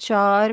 4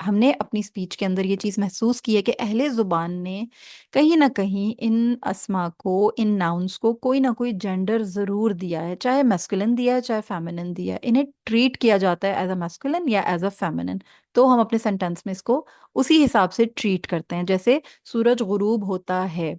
ہم نے اپنی اسپیچ کے اندر یہ چیز محسوس کی ہے کہ اہل زبان نے کہیں نہ کہیں ان اسما کو، ان ناؤنس کو کوئی نہ کوئی جینڈر ضرور دیا ہے، چاہے میسکولن دیا ہے چاہے فیمنن دیا ہے، انہیں ٹریٹ کیا جاتا ہے ایز اے میسکولن یا ایز اے فیمنن، تو ہم اپنے سینٹینس میں اس کو اسی حساب سے ٹریٹ کرتے ہیں. جیسے سورج غروب ہوتا ہے،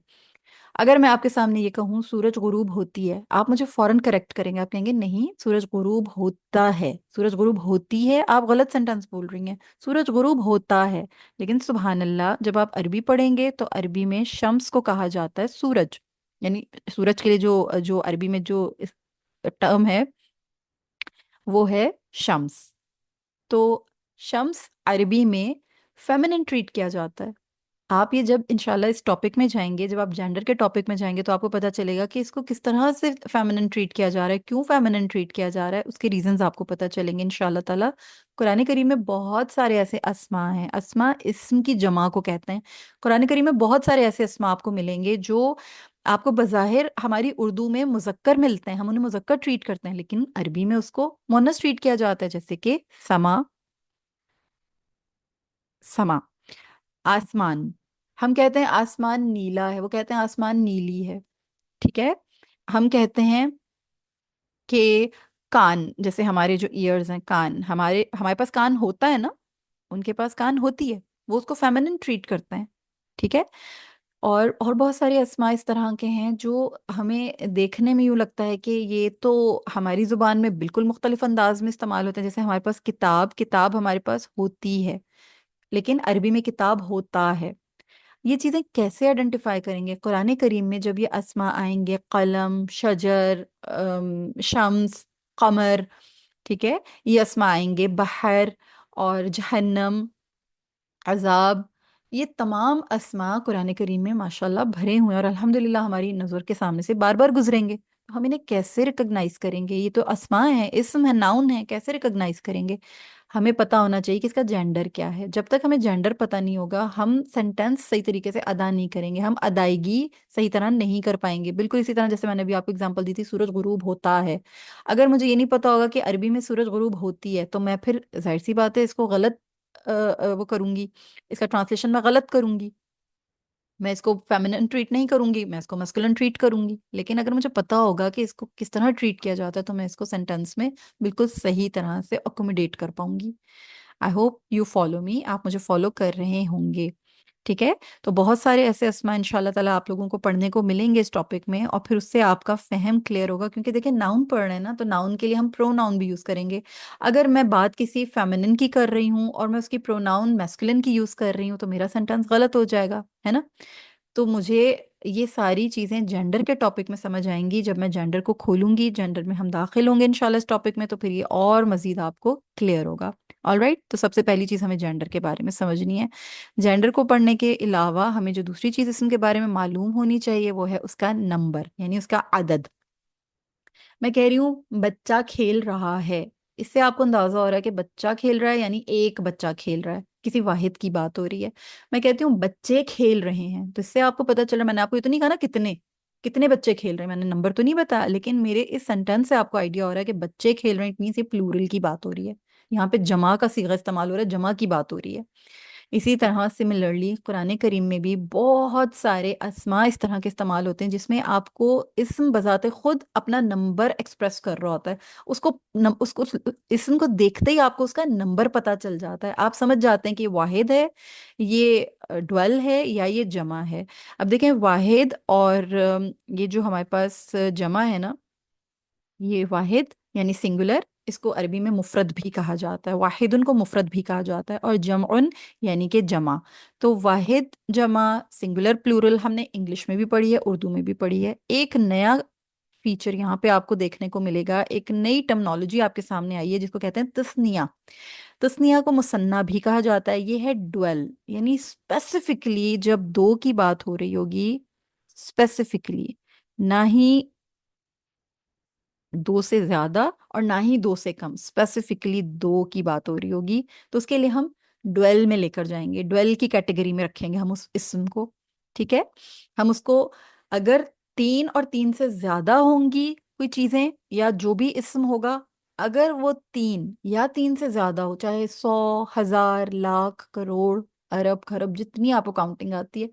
اگر میں آپ کے سامنے یہ کہوں سورج غروب ہوتی ہے، آپ مجھے فوراً کریکٹ کریں گے، آپ کہیں گے نہیں سورج غروب ہوتا ہے، سورج غروب ہوتی ہے، آپ غلط سینٹینس بول رہی ہیں، سورج غروب ہوتا ہے. لیکن سبحان اللہ، جب آپ عربی پڑھیں گے تو عربی میں شمس کو کہا جاتا ہے سورج، یعنی سورج کے لیے جو جو عربی میں جو ٹرم ہے وہ ہے شمس. تو شمس عربی میں فیمنن ٹریٹ کیا جاتا ہے. آپ یہ جب انشاءاللہ اس ٹاپک میں جائیں گے، جب آپ جینڈر کے ٹاپک میں جائیں گے تو آپ کو پتہ چلے گا کہ اس کو کس طرح سے فیمنن ٹریٹ کیا جا رہا ہے، کیوں فیمنن ٹریٹ کیا جا رہا ہے، اس کے ریزنز آپ کو پتہ چلیں گے انشاءاللہ تعالیٰ. قرآن کریم میں بہت سارے ایسے اسما ہیں، اسما اسم کی جمع کو کہتے ہیں. قرآن کریم میں بہت سارے ایسے اسما آپ کو ملیں گے جو آپ کو بظاہر ہماری اردو میں مذکر ملتے ہیں، ہم انہیں مذکر ٹریٹ کرتے ہیں، لیکن عربی میں اس کو مؤنث ٹریٹ کیا جاتا ہے. جیسے کہ سما، سما آسمان، ہم کہتے ہیں آسمان نیلا ہے، وہ کہتے ہیں آسمان نیلی ہے. ٹھیک ہے. ہم کہتے ہیں کہ کان، جیسے ہمارے جو ایئرز ہیں، کان، ہمارے پاس کان ہوتا ہے نا، ان کے پاس کان ہوتی ہے، وہ اس کو فیمنن ٹریٹ کرتے ہیں. ٹھیک ہے. اور بہت سارے اسماء اس طرح کے ہیں جو ہمیں دیکھنے میں یوں لگتا ہے کہ یہ تو ہماری زبان میں بالکل مختلف انداز میں استعمال ہوتے ہیں. جیسے ہمارے پاس کتاب، کتاب ہمارے پاس ہوتی ہے لیکن عربی میں کتاب ہوتا ہے. یہ چیزیں کیسے آئیڈینٹیفائی کریں گے؟ قرآن کریم میں جب یہ اسما آئیں گے، قلم، شجر، شمس، قمر، ٹھیک ہے، یہ اسما آئیں گے، بحر اور جہنم، عذاب، یہ تمام اسما قرآن کریم میں ماشاءاللہ بھرے ہوئے ہیں اور الحمدللہ ہماری نظر کے سامنے سے بار بار گزریں گے. تو ہم انہیں کیسے ریکگنائز کریں گے؟ یہ تو اسما ہیں، اسم ہے، ناؤن ہے، کیسے ریکگنائز کریں گے؟ ہمیں پتا ہونا چاہیے کہ اس کا جینڈر کیا ہے. جب تک ہمیں جینڈر پتا نہیں ہوگا ہم سینٹینس صحیح طریقے سے ادا نہیں کریں گے، ہم ادائیگی صحیح طرح نہیں کر پائیں گے. بالکل اسی طرح جیسے میں نے بھی آپ کو اگزامپل دی تھی، سورج غروب ہوتا ہے، اگر مجھے یہ نہیں پتا ہوگا کہ عربی میں سورج غروب ہوتی ہے تو میں پھر ظاہر سی بات ہے اس کو غلط وہ کروں گی، اس کا ٹرانسلیشن میں غلط کروں گی، میں اس کو فیمنن ٹریٹ نہیں کروں گی، میں اس کو مسکولن ٹریٹ کروں گی. لیکن اگر مجھے پتا ہوگا کہ اس کو کس طرح ٹریٹ کیا جاتا ہے تو میں اس کو سینٹینس میں بالکل صحیح طرح سے اکوموڈیٹ کر پاؤں گی. I hope you follow me, آپ مجھے فالو کر رہے ہوں گے. ٹھیک ہے. تو بہت سارے ایسے اسما ان شاء اللہ تعالیٰ آپ لوگوں کو پڑھنے کو ملیں گے اس ٹاپک میں، اور پھر اس سے آپ کا فہم کلیئر ہوگا. کیونکہ دیکھیں ناؤن پڑھ رہے ہیں نا، تو ناؤن کے لیے ہم پرو ناؤن بھی یوز کریں گے. اگر میں بات کسی فیمنن کی کر رہی ہوں اور میں اس کی پرو ناؤن میسکولن کی یوز کر رہی ہوں تو میرا سینٹینس غلط ہو جائے گا، ہے نا. تو مجھے یہ ساری چیزیں جینڈر کے ٹاپک میں سمجھ آئیں گی جب میں جینڈر کو کھولوں گی، جینڈر میں ہم داخل ہوں گے انشاءاللہ اس ٹاپک میں، تو پھر یہ اور مزید آپ کو کلیئر ہوگا. آلرائٹ. تو سب سے پہلی چیز ہمیں جینڈر کے بارے میں سمجھنی ہے. جینڈر کو پڑھنے کے علاوہ ہمیں جو دوسری چیز اسم کے بارے میں معلوم ہونی چاہیے وہ ہے اس کا نمبر، یعنی اس کا عدد. میں کہہ رہی ہوں بچہ کھیل رہا ہے، اس سے آپ کو اندازہ ہو رہا ہے کہ بچہ کھیل رہا ہے یعنی ایک بچہ کھیل رہا ہے، کسی واحد کی بات ہو رہی ہے. میں کہتی ہوں بچے کھیل رہے ہیں، تو اس سے آپ کو پتا چلا، میں نے آپ کو یہ تو نہیں کہا نا کتنے کتنے بچے کھیل رہے ہیں، میں نے نمبر تو نہیں بتایا، لیکن میرے اس سینٹینس سے آپ کو آئیڈیا ہو رہا ہے کہ بچے کھیل رہے ہیں، اٹ مینس یہ پلورل کی بات ہو رہی ہے، یہاں پہ جمع کا صیغہ استعمال ہو رہا ہے، جمع کی بات ہو رہی ہے. اسی طرح سملرلی قرآن کریم میں بھی بہت سارے اسماء اس طرح کے استعمال ہوتے ہیں جس میں آپ کو اسم بذات خود اپنا نمبر ایکسپریس کر رہا ہوتا ہے. اس کو اسم کو دیکھتے ہی آپ کو اس کا نمبر پتا چل جاتا ہے، آپ سمجھ جاتے ہیں کہ یہ واحد ہے، یہ ڈویل ہے، یا یہ جمع ہے. اب دیکھیں واحد اور یہ جو ہمارے پاس جمع ہے نا، یہ واحد یعنی سنگولر، اس کو عربی میں مفرد بھی کہا جاتا ہے، واحدن کو مفرد بھی کہا جاتا ہے، اور جمعن یعنی کہ جمع. تو واحد، جمع، سنگولر، پلورل ہم نے انگلش میں بھی پڑھی ہے، اردو میں بھی پڑھی ہے. ایک نیا فیچر یہاں پہ آپ کو دیکھنے کو ملے گا، ایک نئی ٹرمنالوجی آپ کے سامنے آئی ہے جس کو کہتے ہیں تسنیہ. تسنیہ کو مثنیٰ بھی کہا جاتا ہے. یہ ہے ڈویل، یعنی اسپیسیفکلی جب دو کی بات ہو رہی ہوگی، اسپیسیفکلی، نہ ہی دو سے زیادہ اور نہ ہی دو سے کم، اسپیسیفکلی دو کی بات ہو رہی ہوگی، تو اس کے لیے ہم ڈویل میں لے کر جائیں گے، ڈویل کی کیٹیگری میں رکھیں گے ہم اس اسم کو. ٹھیک ہے. ہم اس کو اگر تین اور تین سے زیادہ ہوں گی کوئی چیزیں یا جو بھی اسم ہوگا اگر وہ تین یا تین سے زیادہ ہو، چاہے 100، 1000، لاکھ، کروڑ، ارب، خرب، جتنی آپ کو کاؤنٹنگ آتی ہے،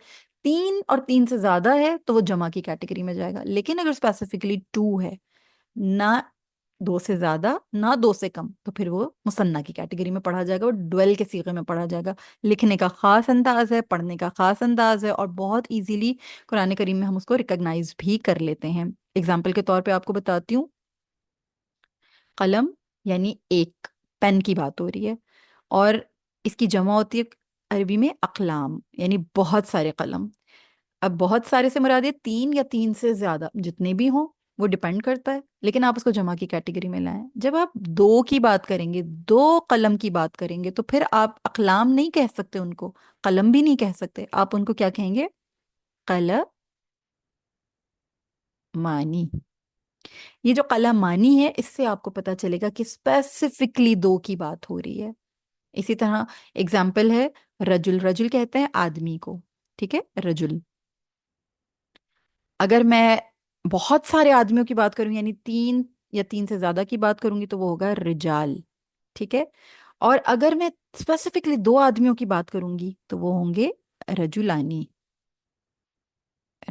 تین اور تین سے زیادہ ہے تو وہ جمع کی کیٹیگری میں جائے گا. لیکن اگر اسپیسیفکلی ٹو ہے، نہ دو سے زیادہ نہ دو سے کم، تو پھر وہ مثنیٰ کی کیٹیگری میں پڑھا جائے گا، وہ ڈویل کے صیغے میں پڑھا جائے گا. لکھنے کا خاص انداز ہے، پڑھنے کا خاص انداز ہے، اور بہت ایزیلی قرآن کریم میں ہم اس کو ریکگنائز بھی کر لیتے ہیں. اگزامپل کے طور پہ آپ کو بتاتی ہوں. قلم یعنی ایک پین کی بات ہو رہی ہے، اور اس کی جمع ہوتی ہے عربی میں اقلام، یعنی بہت سارے قلم. اب بہت سارے سے مراد یہ تین یا تین سے زیادہ جتنے بھی ہوں، وہ ڈیپینڈ کرتا ہے، لیکن آپ اس کو جمع کی کیٹیگری میں لائیں. جب آپ دو کی بات کریں گے، دو قلم کی بات کریں گے، تو پھر آپ اقلام نہیں کہہ سکتے ان کو، قلم بھی نہیں کہہ سکتے، آپ ان کو کیا کہیں گے؟ قلمانی. یہ جو قلمانی ہے، اس سے آپ کو پتا چلے گا کہ اسپیسیفکلی دو کی بات ہو رہی ہے. اسی طرح اگزامپل ہے رجل. رجل کہتے ہیں آدمی کو، ٹھیک ہے، رجل. اگر میں بہت سارے آدمیوں کی بات کروں، یعنی تین یا تین سے زیادہ کی بات کروں گی، تو وہ ہوگا رجال، ٹھیک ہے. اور اگر میں اسپیسیفکلی دو آدمیوں کی بات کروں گی، تو وہ ہوں گے رجولانی.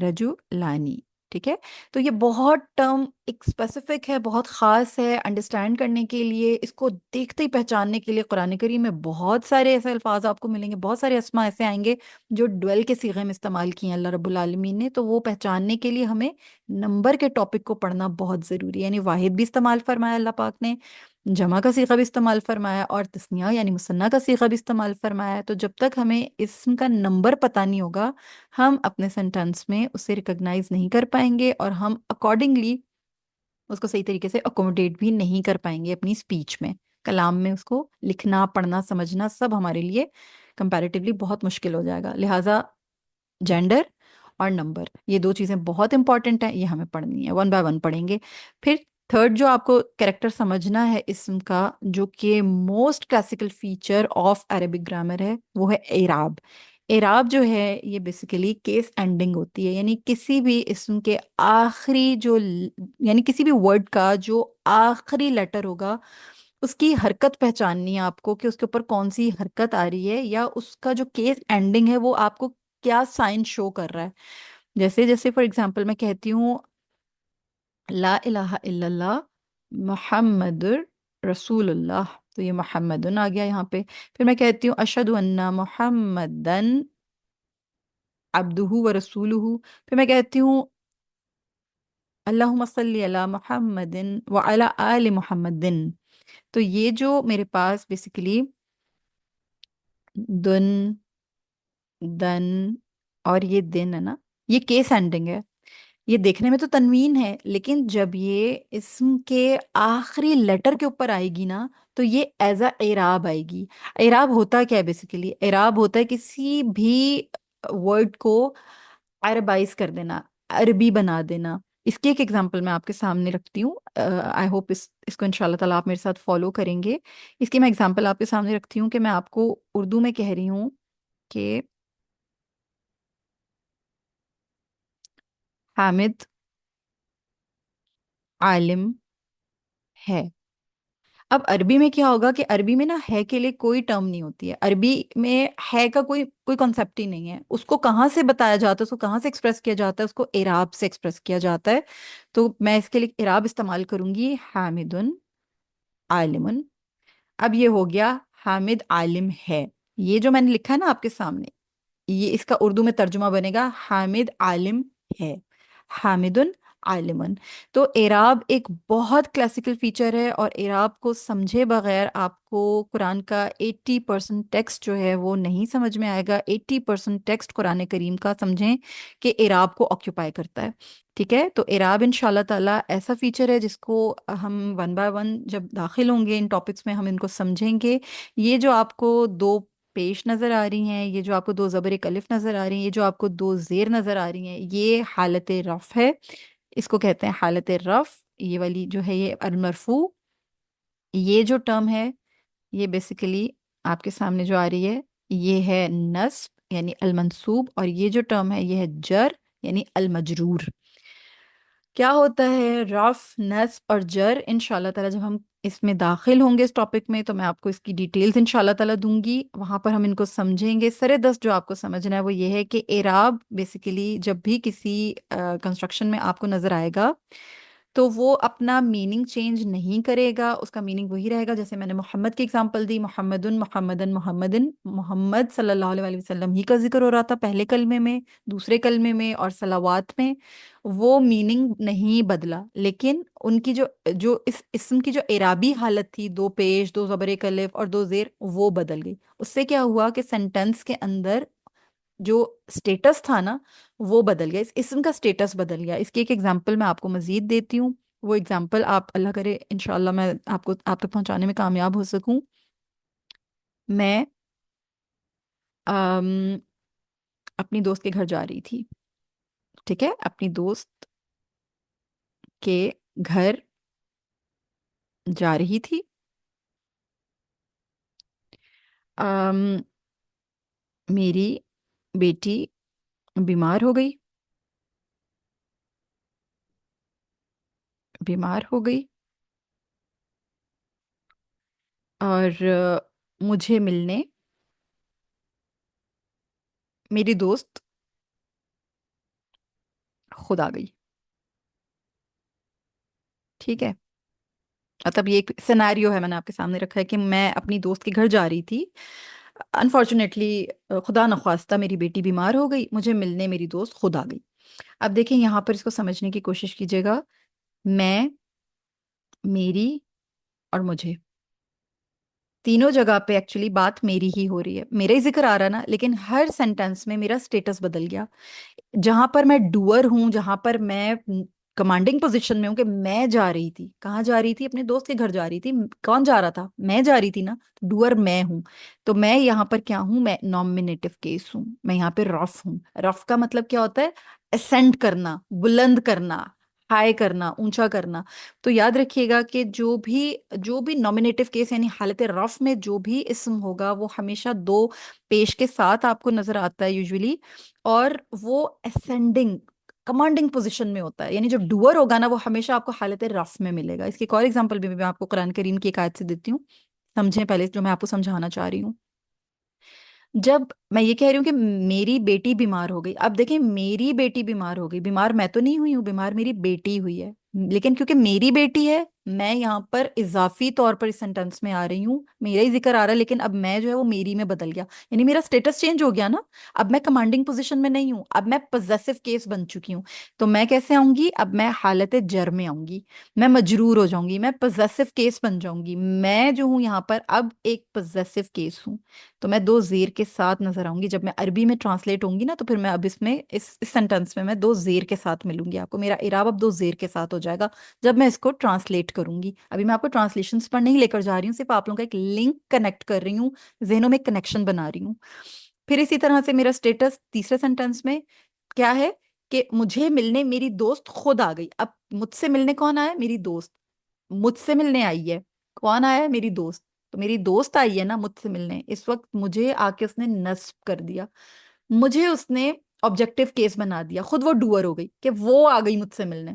رجو لانی، ٹھیک ہے. تو یہ بہت ٹرم ایک اسپیسیفک ہے، بہت خاص ہے. انڈرسٹینڈ کرنے کے لیے، اس کو دیکھتے ہی پہچاننے کے لیے قرآن کریم میں بہت سارے ایسے الفاظ آپ کو ملیں گے، بہت سارے اسما ایسے آئیں گے جو ڈویل کے صیغے میں استعمال کیے ہیں اللہ رب العالمین نے. تو وہ پہچاننے کے لیے ہمیں نمبر کے ٹاپک کو پڑھنا بہت ضروری ہے. یعنی واحد بھی استعمال فرمایا اللہ پاک نے، جمع کا صیغہ بھی استعمال فرمایا، اور تثنیہ یعنی مثنیٰ کا صیغہ بھی استعمال فرمایا ہے. تو جب تک ہمیں اسم کا نمبر پتہ نہیں ہوگا، ہم اپنے سینٹینس میں اسے ریکگنائز نہیں کر پائیں گے، اور ہم اکارڈنگلی اس کو صحیح طریقے سے اکوموڈیٹ بھی نہیں کر پائیں گے اپنی اسپیچ میں. کلام میں اس کو لکھنا، پڑھنا، سمجھنا سب ہمارے لیے کمپیریٹیولی بہت مشکل ہو جائے گا. لہٰذا جینڈر اور نمبر، یہ دو چیزیں بہت امپورٹنٹ ہیں، یہ ہمیں پڑھنی ہے، ون بائی ون پڑھیں گے. پھر تھرڈ جو آپ کو کریکٹر سمجھنا ہے اسم کا، جو کہ most classical feature of Arabic grammar ہے، وہ ہے اعراب. اعراب جو ہے یہ بیسیکلی کیس اینڈنگ ہوتی ہے، یعنی کسی بھی اسم کے آخری یعنی کسی بھی ورڈ کا جو آخری لیٹر ہوگا، اس کی حرکت پہچاننی ہے آپ کو، کہ اس کے اوپر کون سی حرکت آ رہی ہے، یا اس کا جو کیس اینڈنگ ہے وہ آپ کو کیا سائن شو کر رہا ہے. جیسے جیسے فار ایگزامپل میں کہتی ہوں لا الہ الا اللہ محمد رسول اللہ، تو یہ محمدن آ گیا یہاں پہ. پھر میں کہتی ہوں اشہد ان محمدن عبدہ و رسولہ. پھر میں کہتی ہوں اللہم صلی علی محمد وعلی آل محمد. تو یہ جو میرے پاس بیسیکلی دن، دن اور یہ دن ہے نا، یہ کیس اینڈنگ ہے. یہ دیکھنے میں تو تنوین ہے، لیکن جب یہ اسم کے آخری لیٹر کے اوپر آئے گی نا، تو یہ ایز اے اعراب آئے گی. اعراب ہوتا کیا ہے؟ بیسیکلی اعراب ہوتا ہے کسی بھی ورڈ کو عربائز کر دینا، عربی بنا دینا. اس کی ایک ایگزامپل میں آپ کے سامنے رکھتی ہوں. آئی ہوپ اس کو انشاءاللہ تعالیٰ آپ میرے ساتھ فالو کریں گے. اس کی میں ایگزامپل آپ کے سامنے رکھتی ہوں کہ میں آپ کو اردو میں کہہ رہی ہوں کہ حامد عالم ہے. اب عربی میں کیا ہوگا کہ عربی میں نا ہے کے لیے کوئی ٹرم نہیں ہوتی ہے. عربی میں ہے کا کوئی کانسیپٹ ہی نہیں ہے. اس کو کہاں سے بتایا جاتا ہے، اس کو کہاں سے ایکسپریس کیا جاتا ہے؟ اس کو اعراب سے ایکسپریس کیا جاتا ہے. تو میں اس کے لیے اعراب استعمال کروں گی حامدن عالمن. اب یہ ہو گیا حامد عالم ہے. یہ جو میں نے لکھا ہے نا آپ کے سامنے، یہ اس کا اردو میں ترجمہ بنے گا حامد عالم ہے، حامدن عالمن. تو اعراب ایک بہت کلاسیکل فیچر ہے، اور اعراب کو سمجھے بغیر آپ کو قرآن کا 80% ٹیکسٹ جو ہے وہ نہیں سمجھ میں آئے گا. 80% ٹیکسٹ قرآن کریم کا سمجھیں کہ اعراب کو آکیوپائی کرتا ہے. ٹھیک ہے، تو اعراب ان شاء اللہ تعالیٰ ایسا فیچر ہے جس کو ہم ون بائی ون جب داخل ہوں گے ان ٹاپکس میں، ہم ان کو سمجھیں گے. یہ جو آپ کو دو پیش نظر آ رہی ہیں، یہ جو آپ کو دو زبر الف نظر آ رہی ہیں، یہ جو آپ کو دو زیر نظر آ رہی ہیں، یہ حالت رفع ہے. اس کو کہتے ہیں حالت رفع. یہ والی جو ہے یہ المرفوع. یہ جو ٹرم ہے یہ بیسیکلی آپ کے سامنے جو آ رہی ہے یہ ہے نصب یعنی المنصوب، اور یہ جو ٹرم ہے یہ ہے جر یعنی المجرور. کیا ہوتا ہے رف، نصب اور جر؟ ان شاء اللہ تعالیٰ جب ہم اس میں داخل ہوں گے اس ٹاپک میں تو میں آپ کو اس کی ڈیٹیلز ان شاء اللہ تعالیٰ دوں گی، وہاں پر ہم ان کو سمجھیں گے۔ سر دست جو آپ کو سمجھنا ہے وہ یہ ہے کہ اعراب بیسیکلی جب بھی کسی کنسٹرکشن میں آپ کو نظر آئے گا تو وہ اپنا میننگ چینج نہیں کرے گا، اس کا میننگ وہی رہے گا۔ جیسے میں نے محمد کی اگزامپل دی، محمدن، محمدن، محمدن، محمد صلی اللہ علیہ وآلہ وسلم ہی کا ذکر ہو رہا تھا پہلے کلمے میں، دوسرے کلمے میں اور صلوات میں، وہ میننگ نہیں بدلا، لیکن ان کی جو جو اس اسم کی جو اعرابی حالت تھی، دو پیش، دو زبر ایک الف اور دو زیر، وہ بدل گئی۔ اس سے کیا ہوا کہ سینٹنس کے اندر جو سٹیٹس تھا نا وہ بدل گیا، اس اسم کا سٹیٹس بدل گیا۔ اس کی ایک ایگزامپل میں آپ کو مزید دیتی ہوں، وہ ایگزامپل آپ اللہ کرے انشاءاللہ میں آپ کو آپ تک پہنچانے میں کامیاب ہو سکوں۔ میں ام، اپنی دوست کے گھر جا رہی تھی، ٹھیک ہے، اپنی دوست کے گھر جا رہی تھی۔ ام، میری بیٹی بیمار ہو گئی، بیمار ہو گئی اور مجھے ملنے میری دوست خود آ گئی، ٹھیک ہے۔ مطلب یہ ایک سینیریو ہے، میں نے آپ کے سامنے رکھا ہے کہ میں اپنی دوست کے گھر جا رہی تھی، انفارچونیٹلی خدا نخواستہ میری بیٹی بیمار ہو گئی، مجھے ملنے میری دوست خود آ گئی۔ اب دیکھیں یہاں پر اس کو سمجھنے کی کوشش کیجیے گا، میں، میری اور مجھے، تینوں جگہ پہ ایکچولی بات میری ہی ہو رہی ہے، میرا ہی ذکر آ رہا نا، لیکن ہر سینٹینس میں میرا سٹیٹس بدل گیا۔ جہاں پر میں ڈوئر ہوں، جہاں پر میں کمانڈنگ پوزیشن میں ہوں کہ میں جا رہی تھی، کہاں جا رہی تھی؟ اپنے دوست کے گھر جا رہی تھی۔ کون جا رہا تھا؟ میں جا رہی تھی نا، ڈوئر میں ہوں، تو میں یہاں پر کیا ہوں؟ میں نومینیٹو کیس ہوں، میں یہاں پہ رف ہوں۔ رف کا مطلب کیا ہوتا ہے؟ اسینڈ کرنا، بلند کرنا، ہائی کرنا، اونچا کرنا۔ تو یاد رکھیے گا کہ جو بھی نومینیٹو کیس یعنی حالت رف میں جو بھی اسم ہوگا وہ ہمیشہ دو پیش کے ساتھ آپ کو نظر آتا ہے یوزولی، اور وہ اسینڈنگ کمانڈنگ پوزیشن میں ہوتا ہے، یعنی جو ڈوئر ہوگا نا وہ ہمیشہ آپ کو حالت رف میں ملے گا۔ اس کی ایک اور ایگزامپل بھی میں آپ کو قرآن کریم کی ایک آیت سے دیتی ہوں، سمجھیں پہلے جو میں آپ کو سمجھانا چاہ رہی ہوں۔ جب میں یہ کہہ رہی ہوں کہ میری بیٹی بیمار ہو گئی، اب دیکھیں میری بیٹی بیمار ہو گئی، بیمار میں تو نہیں ہوئی ہوں، بیمار میری بیٹی ہوئی ہے، لیکن کیونکہ میری بیٹی ہے میں یہاں پر اضافی طور پر اس سینٹنس میں آ رہی ہوں، میرا ہی ذکر آ رہا ہے، لیکن اب میں جو ہے وہ میری میں بدل گیا، یعنی میرا سٹیٹس چینج ہو گیا نا، اب میں کمانڈنگ پوزیشن میں نہیں ہوں، اب میں پوزیسو کیس بن چکی ہوں۔ تو میں کیسے آؤں گی؟ اب میں حالت جر میں آؤں گی، میں مجرور ہو جاؤں گی، میں پوزیسو کیس بن جاؤں گی، میں جو ہوں یہاں پر اب ایک پوزیسو کیس ہوں، تو میں دو زیر کے ساتھ نظر آؤں گی۔ جب میں عربی میں ٹرانسلیٹ ہوں گی نا تو پھر میں اب اس میں اس سینٹنس میں دو زیر کے ساتھ ملوں گی، آپ کو میرا اعراب اب دو زیر کے ساتھ ہو جائے گا جب میں اس کو ٹرانسلیٹ کروں گی۔ ابھی میں آپ کو ٹرانسلیشنز پر نہیں لے کر جا رہی ہوں، صرف آپ لوگوں کا ایک لنک کنیکٹ کر رہی ہوں، ذہنوں میں کنیکشن بنا رہی ہوں۔ پھر اسی طرح سے میرا سٹیٹس تیسرے سینٹنس میں کیا ہے کہ مجھے ملنے میری دوست خود آ گئی۔ اب مجھ سے ملنے کون آیا؟ میری دوست مجھ سے ملنے آئی ہے، کون آیا ہے؟ میری دوست، تو میری دوست آئی ہے نا مجھ سے ملنے، اس وقت مجھے آ کے اس نے نصب کر دیا، مجھے اس نے آبجیکٹو کیس بنا دیا، خود وہ ڈوئر ہو گئی کہ وہ آ گئی مجھ سے ملنے،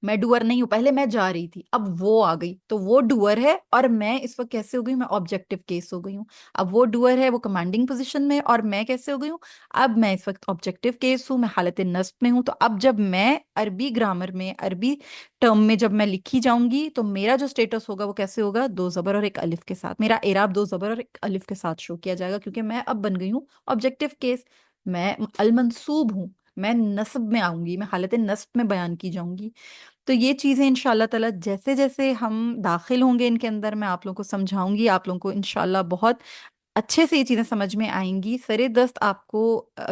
میں ڈوئر نہیں ہوں، پہلے میں جا رہی تھی اب وہ آ گئی، تو وہ ڈوئر ہے اور میں اس وقت کیسے ہو گئی ہوں؟ میں آبجیکٹو کیس ہو گئی ہوں۔ اب وہ ڈوئر ہے، وہ کمانڈنگ پوزیشن میں، اور میں کیسے ہو گئی ہوں؟ اب میں اس وقت آبجیکٹو کیس ہوں، میں حالت نصب میں ہوں۔ تو اب جب میں عربی گرامر میں عربی ٹرم میں جب میں لکھی جاؤں گی تو میرا جو سٹیٹس ہوگا وہ کیسے ہوگا؟ دو زبر اور ایک الف کے ساتھ، میرا اعراب دو زبر اور ایک الف کے ساتھ شو کیا جائے گا، کیونکہ میں اب بن گئی ہوں آبجیکٹو کیس، میں المنصوب ہوں، میں نصب میں آؤں گی، میں حالت نصب میں بیان کی جاؤں گی۔ تو یہ چیزیں انشاءاللہ تعالی جیسے جیسے ہم داخل ہوں گے ان کے اندر میں آپ لوگوں کو سمجھاؤں گی، آپ لوگوں کو انشاءاللہ بہت اچھے سے یہ چیزیں سمجھ میں آئیں گی۔ سرے دست آپ کو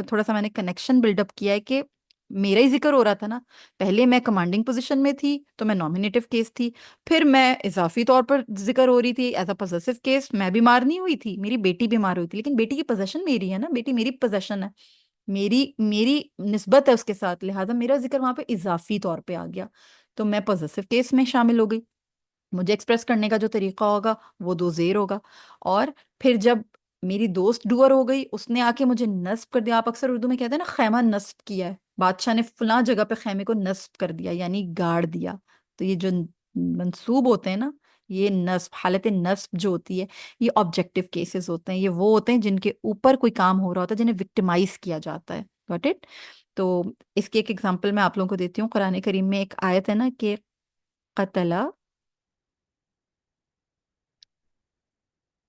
تھوڑا سا میں نے کنیکشن بلڈ اپ کیا ہے کہ میرا ہی ذکر ہو رہا تھا نا، پہلے میں کمانڈنگ پوزیشن میں تھی تو میں نومینیٹو کیس تھی، پھر میں اضافی طور پر ذکر ہو رہی تھی ایز اے پوزیسو کیس، میں بیمار نہیں ہوئی تھی، میری بیٹی بیمار ہوئی تھی، لیکن بیٹی کی پوزیشن میری ہے نا، بیٹی میری پوزیشن ہے، میری میری نسبت ہے اس کے ساتھ، لہٰذا میرا ذکر وہاں پہ اضافی طور پہ آ گیا، تو میں پوزیسو کیس میں شامل ہو گئی۔ مجھے ایکسپریس کرنے کا جو طریقہ ہوگا وہ دو زیر ہوگا، اور پھر جب میری دوست ڈوئر ہو گئی، اس نے آ کے مجھے نصب کر دیا، آپ اکثر اردو میں کہتے ہیں نا خیمہ نصب کیا ہے، بادشاہ نے فلاں جگہ پہ خیمے کو نصب کر دیا یعنی گاڑ دیا. تو یہ جو منصوب ہوتے ہیں نا، یہ نصب، حالت نصب جو ہوتی ہے، یہ آبجیکٹو کیسز ہوتے ہیں. یہ وہ ہوتے ہیں جن کے اوپر کوئی کام ہو رہا ہوتا ہے، جنہیں وکٹمائز کیا جاتا ہے. Got it? تو اس کی ایک ایگزامپل میں آپ لوگوں کو دیتی ہوں. قرآن کریم میں ایک آیت ہے نا کہ قتل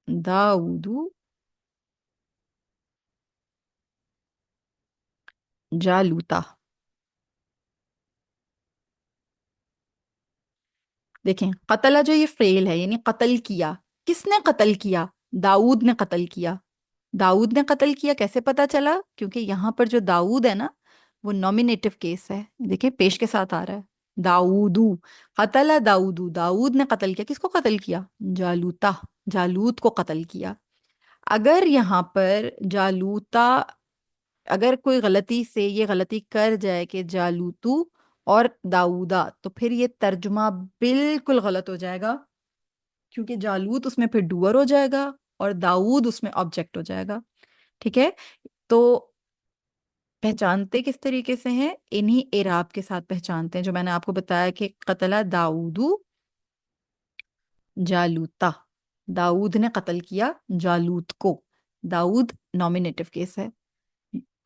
داؤد جالوتا. دیکھیں قتلہ جو یہ فعل ہے یعنی قتل کیا، کس نے قتل کیا؟ داؤد نے قتل کیا. داؤد نے قتل کیا کیسے پتا چلا؟ کیونکہ یہاں پر جو داؤد ہے نا وہ نومینیٹو کیس ہے. دیکھیں پیش کے ساتھ آ رہا ہے داؤدو. قتل داؤدو، داؤد نے قتل کیا. کس کو قتل کیا؟ جالوتا، جالوت کو قتل کیا. اگر یہاں پر جالوتا، اگر کوئی غلطی سے یہ غلطی کر جائے کہ جالوتو اور داؤدا، تو پھر یہ ترجمہ بالکل غلط ہو جائے گا، کیونکہ جالوت اس میں پھر ڈوور ہو جائے گا اور داؤد اس میں آبجیکٹ ہو جائے گا. ٹھیک ہے؟ تو پہچانتے کس طریقے سے ہیں؟ انہی اعراب کے ساتھ پہچانتے ہیں جو میں نے آپ کو بتایا کہ قتل داؤدو جالوتا. داؤد نے قتل کیا جالوت کو. داؤد نومینیٹو کیس ہے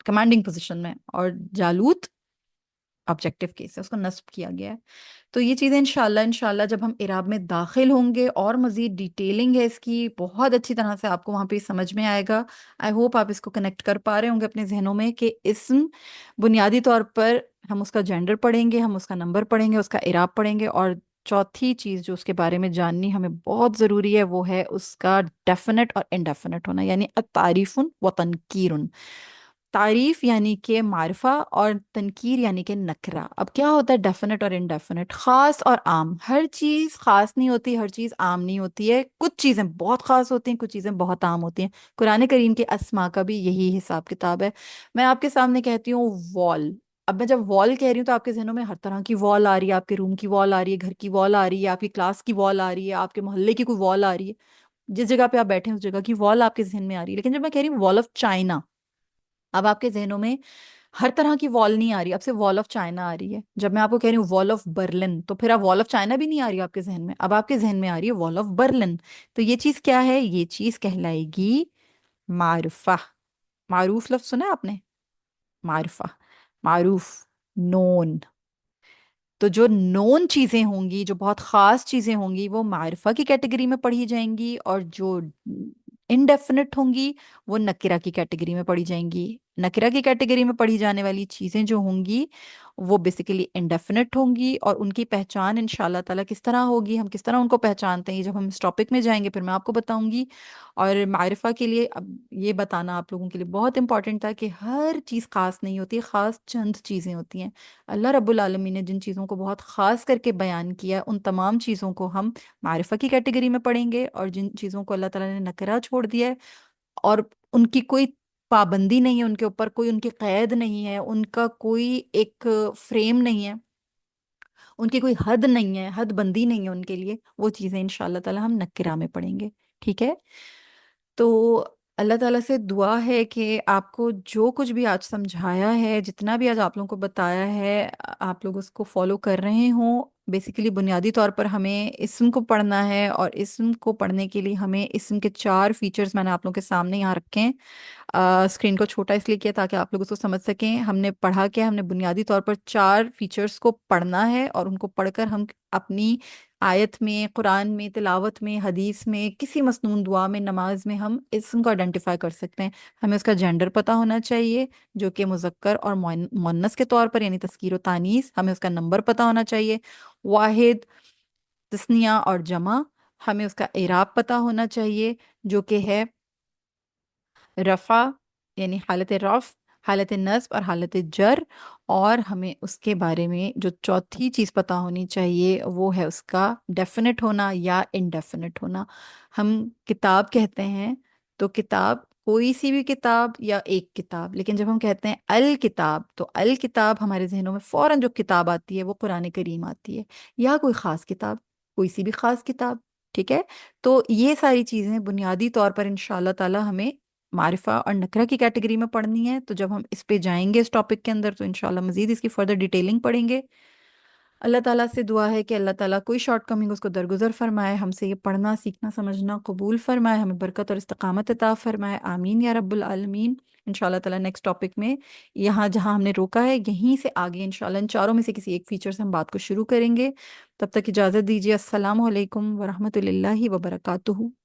کمانڈنگ پوزیشن میں، اور جالوت آبجیکٹو کیس ہے، اس کو نصب کیا گیا ہے. تو یہ چیزیں انشاءاللہ جب ہم اعراب میں داخل ہوں گے، اور مزید ڈیٹیلنگ ہے اس کی، بہت اچھی طرح سے آپ کو وہاں پہ سمجھ میں آئے گا. آئی ہوپ آپ اس کو کنیکٹ کر پا رہے ہوں گے اپنے ذہنوں میں کہ اسم بنیادی طور پر ہم اس کا جینڈر پڑھیں گے، ہم اس کا نمبر پڑھیں گے، اس کا اعراب پڑھیں گے، اور چوتھی چیز جو اس کے بارے میں جاننی ہمیں بہت ضروری ہے وہ ہے اس کا ڈیفینٹ اور انڈیفینٹ ہونا، یعنی تعریف و تنکیر. تعریف یعنی کہ معرفہ، اور تنکیر یعنی کہ نکرہ. اب کیا ہوتا ہے ڈیفینٹ اور انڈیفینٹ؟ خاص اور عام. ہر چیز خاص نہیں ہوتی، ہر چیز عام نہیں ہوتی ہے. کچھ چیزیں بہت خاص ہوتی ہیں، کچھ چیزیں بہت عام ہوتی ہیں. قرآن کریم کے اسما کا بھی یہی حساب کتاب ہے. میں آپ کے سامنے کہتی ہوں وال. اب میں جب وال کہہ رہی ہوں تو آپ کے ذہنوں میں ہر طرح کی وال آ رہی ہے. آپ کے روم کی وال آ رہی ہے، گھر کی وال آ رہی ہے، آپ کی کلاس کی وال آ رہی ہے، آپ کے محلے کی کوئی وال آ رہی ہے. جس جگہ پہ آپ بیٹھے ہیں اس جگہ کی وال آپ کے ذہن میں آ رہی ہے. لیکن جب میں کہہ رہی ہوں وال آف چائنا، اب آپ کے ذہنوں میں ہر طرح کی وال نہیں آ رہی، اب سے وال آف چائنا آ رہی ہے. جب میں آپ کو کہہ رہی ہوں وال آف برلن، تو پھر اب وال آف چائنا بھی نہیں آ رہی آپ کے ذہن میں، اب آپ کے ذہن میں آ رہی ہے وال آف برلن. تو یہ چیز کیا ہے؟ یہ چیز کہلائے گی معرفہ. معروف لفظ سنا ہے آپ نے؟ معرفہ، معروف، نون. تو جو نون چیزیں ہوں گی، جو بہت خاص چیزیں ہوں گی، وہ معرفہ کی کیٹیگری میں پڑھی جائیں گی، اور جو انڈیفینٹ ہوں گی وہ نکرہ کی کیٹیگری میں پڑھی جائیں گی. نکرہ کی کیٹیگری میں پڑھی جانے والی چیزیں جو ہوں گی وہ بیسیکلی انڈیفینٹ ہوں گی، اور ان کی پہچان انشاءاللہ تعالیٰ کس طرح ہوگی، ہم کس طرح ان کو پہچانتے ہیں، یہ جب ہم اس ٹاپک میں جائیں گے پھر میں آپ کو بتاؤں گی. اور معرفہ کے لیے اب یہ بتانا آپ لوگوں کے لیے بہت امپورٹنٹ تھا کہ ہر چیز خاص نہیں ہوتی، خاص چند چیزیں ہوتی ہیں. اللہ رب العالمین نے جن چیزوں کو بہت خاص کر کے بیان کیا، ان تمام چیزوں کو ہم معرفہ کی کیٹیگری میں پڑھیں گے، اور جن چیزوں کو اللہ تعالیٰ نے نکرہ چھوڑ دیا ہے اور ان کی کوئی پابندی نہیں ہے، ان کے اوپر کوئی ان کی قید نہیں ہے، ان کا کوئی ایک فریم نہیں ہے، ان کی کوئی حد نہیں ہے، حد بندی نہیں ہے ان کے لیے، وہ چیزیں انشاءاللہ تعالی ہم نکرہ میں پڑھیں گے. ٹھیک ہے؟ تو اللہ تعالیٰ سے دعا ہے کہ آپ کو جو کچھ بھی آج سمجھایا ہے، جتنا بھی آج آپ لوگوں کو بتایا ہے، آپ لوگ اس کو فالو کر رہے ہوں. بیسیکلی بنیادی طور پر ہمیں اسم کو پڑھنا ہے، اور اسم کو پڑھنے کے لیے ہمیں اسم کے 4 فیچرز میں نے آپ لوگوں کے سامنے یہاں رکھے ہیں. اسکرین کو چھوٹا اس لیے کیا تاکہ آپ لوگ اس کو سمجھ سکیں. ہم نے پڑھا کہ ہم نے بنیادی طور پر 4 فیچرز کو پڑھنا ہے، اور ان کو پڑھ کر ہم اپنی آیت میں، قرآن میں، تلاوت میں، حدیث میں، کسی مسنون دعا میں، نماز میں ہم اسم کو آئیڈینٹیفائی کر سکتے ہیں. ہمیں اس کا جینڈر پتہ ہونا چاہیے جو کہ مذکر اور مؤنث کے طور پر یعنی تذکیر و تانیث. ہمیں اس کا نمبر پتہ ہونا چاہیے، واحد، تثنیہ اور جمع. ہمیں اس کا اعراب پتہ ہونا چاہیے جو کہ ہے رفع یعنی حالت رفع، حالت نصب اور حالت جر. اور ہمیں اس کے بارے میں جو چوتھی چیز پتہ ہونی چاہیے وہ ہے اس کا ڈیفینٹ ہونا یا انڈیفینٹ ہونا. ہم کتاب کہتے ہیں تو کتاب کوئی سی بھی کتاب یا ایک کتاب، لیکن جب ہم کہتے ہیں الکتاب تو الکتاب ہمارے ذہنوں میں فوراً جو کتاب آتی ہے وہ قرآن کریم آتی ہے، یا کوئی خاص کتاب، کوئی سی بھی خاص کتاب. ٹھیک ہے؟ تو یہ ساری چیزیں بنیادی طور پر انشاءاللہ تعالی ہمیں معرفہ اور نکرہ کی کیٹیگری میں پڑھنی ہے، تو جب ہم اس پہ جائیں گے اس ٹاپک کے اندر تو انشاءاللہ مزید اس کی فردر ڈیٹیلنگ پڑھیں گے۔ اللہ تعالیٰ سے دعا ہے کہ اللہ تعالیٰ کوئی شارٹ کمنگ اس کو درگزر فرمائے، ہم سے یہ پڑھنا سیکھنا سمجھنا قبول فرمائے، ہمیں برکت اور استقامت عطا فرمائے، آمین یا رب العالمین۔ انشاءاللہ تعالیٰ نیکسٹ ٹاپک میں یہاں جہاں ہم نے روکا ہے یہیں سے آگے انشاءاللہ ان چاروں میں سے کسی ایک فیچر سے ہم بات کو شروع کریں گے۔ تب تک اجازت دیجیے، السلام علیکم ورحمۃ اللہ وبرکاتہ۔